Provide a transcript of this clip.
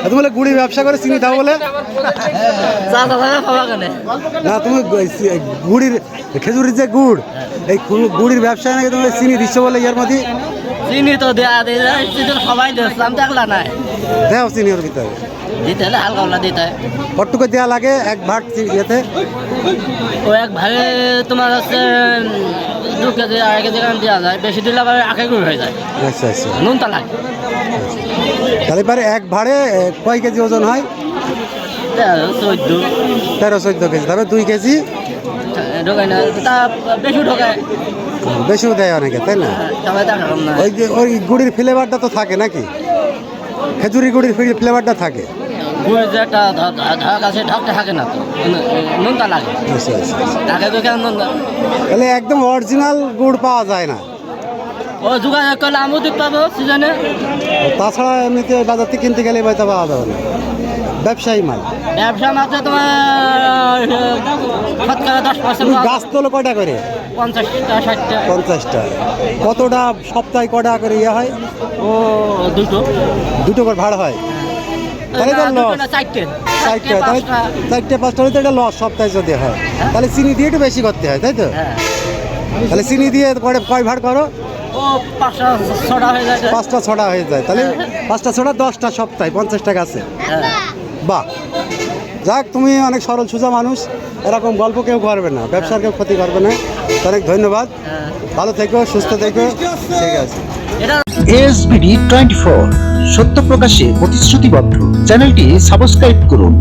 তুমি বলে গুড়ির ব্যবসা করে চিনি দাও বলে না, তুমি গুড়ির খেজুরির যে গুড়, এই গুড়ির ব্যবসায় নাকি তুমি চিনি দিচ্ছ বলে ইয়ার মধ্যে চিনি তো দেয়া সবাই দিয়েছিলাম দেখলা নাই দেও চিনি ওর ভিতরে দিতে হলে হালকা হালকা দিতে হয়। কতটুকু দেওয়া লাগে এক ভাগ ইয়েতে? ও এক ভাগে তোমার হচ্ছে 2 কেজি 2.5 কেজি দেওয়া যায়, বেশি দিলে আবার আখে গুড় হয়ে যায়। আচ্ছা আচ্ছা, নুনটা লাগে। তাহলে পরে এক ভাড়ে কয় কেজি ওজন হয়? 13-14 কেজি। তবে 2 কেজি ঢোকায় না, তা বেশি ঢোকায়, বেশিও দেয় অনেকে, তাই না? সবাই দেখা না। ওই যে ওই গুড়ির ফ্লেভারটা তো থাকে নাকি? খেজুরি গুড়ির ফ্লেভারটা থাকে। গুড় যে একটা ঢাক আছে, ঢাকটা থাকে না তো, নুনটা লাগে। আচ্ছা আচ্ছা, আগে তো কেন নুন তাহলে একদম অরিজিনাল গুড় পাওয়া যায় না। ও যোগাযোগ করলে আমিও দিতে পাবো সিজনে। তাছাড়া এমনিতে বাজার থেকে কিনতে গেলে হয়তো পাওয়া যাবে না, ব্যবসায়ী মাল। ব্যবসা মাত্র তোমার শতকরা 10%। গাছ তোলো কয়টা করে? 50টা 60টা। 50টা। কতটা সপ্তাহে কটা করে ইয়ে হয়? ও দুটো করে ভাড়া হয়, তাহলে তো লস। 4টে, তাহলে 4টে-5টা হলে তো এটা লস সপ্তাহে যদি হয়। তাহলে চিনি দিয়ে একটু বেশি করতে হয়, তাই তো? তাহলে চিনি দিয়ে কয় ভাড় করো? ও 5টা-6টা হয়ে যায়। 5টা-6টা হয়ে যায়, তাহলে 5টা-6টা 10টা সপ্তাহে 50 টাকা আছে। বাহ, যাক, তুমি অনেক সরল সোজা মানুষ, এরকম গল্প কেউ করবে না, ব্যবসার কেউ ক্ষতি করবে না। অনেক ধন্যবাদ, ভালো থেকো, সুস্থ থেকো, ঠিক আছে। SBD 24 সত্য প্রকাশে প্রতিশ্রুতিবদ্ধ। চ্যানেলটি সাবস্ক্রাইব করুন।